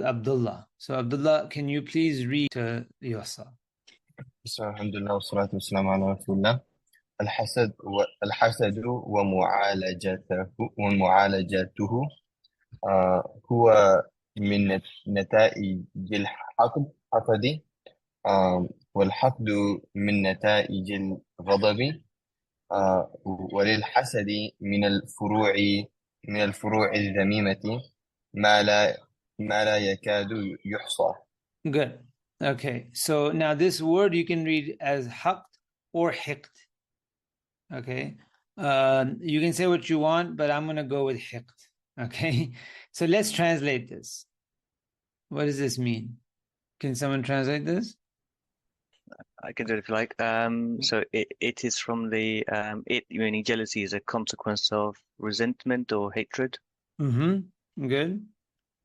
Abdullah. So Abdullah, can you please read to yourself? بسم الله الحمد لله والصلاة والسلام على رسول الله. الحسد ومعالجته هو من نتائج الحقد. والحقد من نتائج الغضب. وللحسد من الفروع الذميمة ما لا يكاد يحصى. Good. Okay. So now this word you can read as haqd or hiqd. Okay. You can say what you want, but I'm going to go with hiqd. Okay. So let's translate this. What does this mean? Can someone translate this? I can do it if you like. So it is from the it meaning jealousy is a consequence of resentment or hatred. Mm-hmm. Good.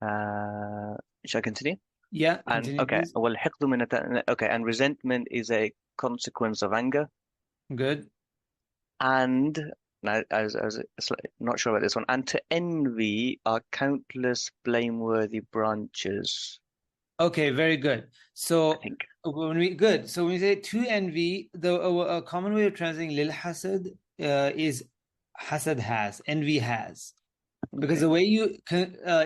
Shall I continue? Yeah. And Continue, okay. please. Well, okay, and resentment is a consequence of anger. Good. And now, I was not sure about this one. And to envy are countless blameworthy branches. Okay, very good. So I think. when we say to envy, a common way of translating lil hasad is hasad has, envy has, because Okay. the way you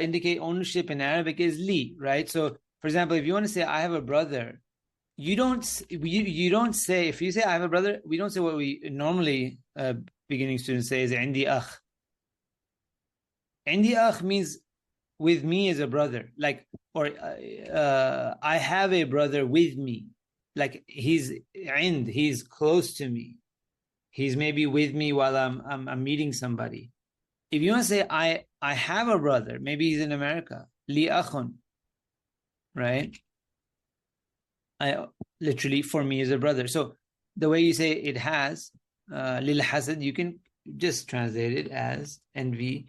indicate ownership in Arabic is li, right? So, for example, if you want to say I have a brother, you don't say, if you say I have a brother, we don't say what we normally beginning students say is indi akh. Indi akh means with me as a brother, like, or I have a brother with me, like he's close to me, he's maybe with me while I'm meeting somebody. If you want to say I have a brother, maybe he's in America, li akhun, right? I literally, for me, is a brother. So the way you say it has lil hasad, you can just translate it as envy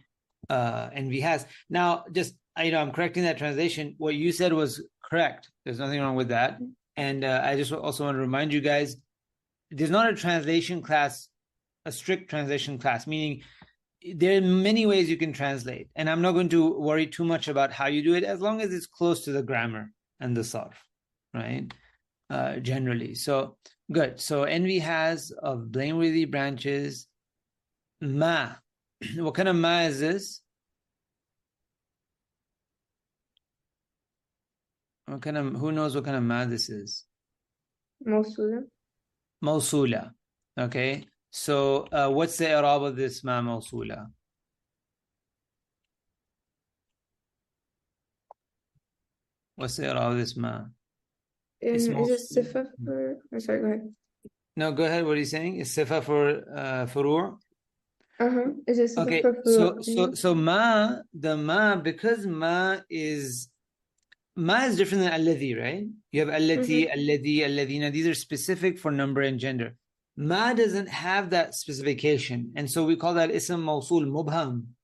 has. Now, just I'm correcting that translation. What you said was correct. There's nothing wrong with that. And I just also want to remind you guys, there's not a translation class, a strict translation class, meaning there are many ways you can translate. And I'm not going to worry too much about how you do it, as long as it's close to the grammar and the sarf, right? Generally. So, good. So envy has of blameworthy branches. Ma. What kind of ma is this? Who knows what kind of ma this is? Mawsula. Mawsula. Okay. So what's the i'rab of this ma mawsula? What's the i'rab of this ma? Is it sifa for... Oh, sorry, go ahead. No, go ahead. What are you saying? Is sifa for furu'? Is it sifa Okay. for furu'? So the ma, because ma is different than alladhi, right? You have allati, alladhi, alladhina. These are specific for number and gender. Ma doesn't have that specification, and so we call that ism mawsul mubham.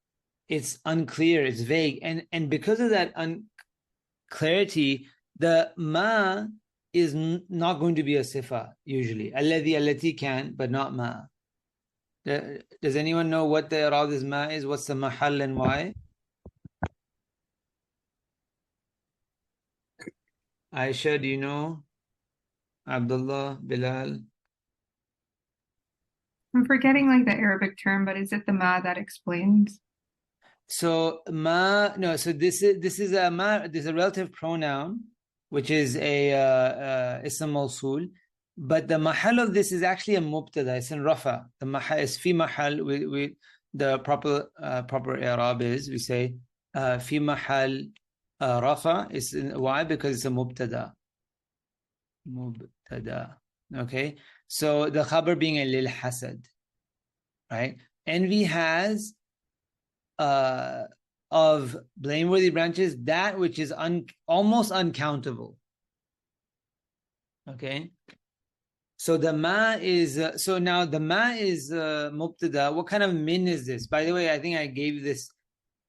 It's unclear, it's vague, and because of that unclarity, the ma is not going to be a sifa usually. Alladhi, allati can, but not ma. Does anyone know what the i'rab this ma is? What's the mahal and why? Aisha, do you know? Abdullah, Bilal? I'm forgetting like the Arabic term, but is it the ma that explains? So ma, no. So this is a ma. This is a relative pronoun, which is a ism mawsul. But the mahal of this is actually a mubtada. It's in rafa. The mahal is fi mahal. We the proper i'rab is, we say fi mahal rafa. Is why? Because it's a mubtada. Mubtada. Okay. So the khabar being a lil hasad, right? Envy has of blameworthy branches that which is almost uncountable. Okay. So the ma is so now the ma is mubtada. What kind of min is this? By the way, I think I gave this.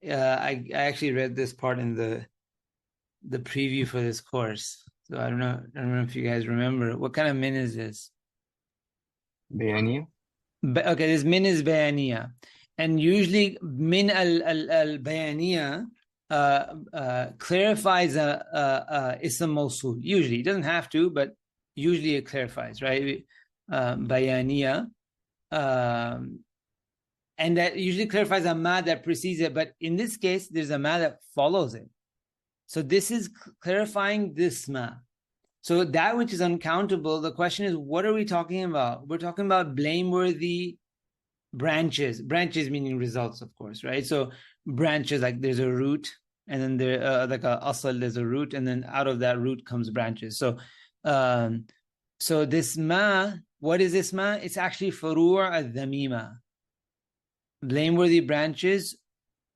I actually read this part in the preview for this course. So I don't know if you guys remember. What kind of min is this? Bayaniya. Okay, this min is bayaniya, and usually min al bayaniya clarifies a ism mawsul. Usually, it doesn't have to, but usually it clarifies, right? Bayaniya. And that usually clarifies a ma that precedes it, but in this case, there's a ma that follows it. So this is clarifying this ma. So that which is uncountable, the question is, what are we talking about? We're talking about blameworthy branches. Branches meaning results, of course, right? So branches, like there's a root, and then there, like a asal, there's a root, and then out of that root comes branches. So, so this ma, what is this ma? It's actually furu' al-dhamima, blameworthy branches,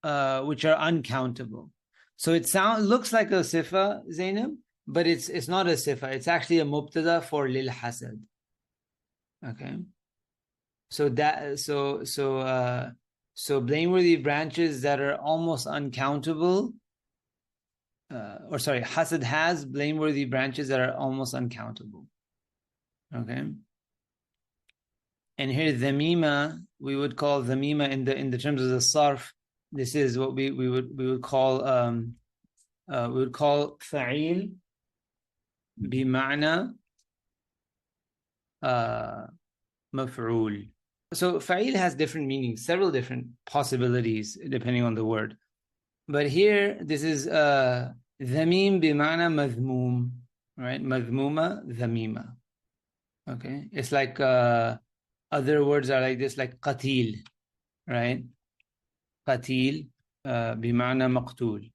which are uncountable. So it looks like a sifa, Zainab, but it's not a sifa. It's actually a mubtada for lil hasad. Okay. So that so blameworthy branches that are almost uncountable, or sorry, hasad has blameworthy branches that are almost uncountable. Okay. And here dhamima, we would call dhamima in the terms of the sarf. This is what we would call fa'il bima'na maf'ul. So fa'il has different meanings, several different possibilities depending on the word. But here, this is dhamim bima'na madhmum, right? Madhmuma, dhamima. Okay, it's like other words are like this, like qatil, right? Qatil bima'na maqtul.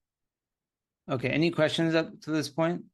Okay, any questions up to this point?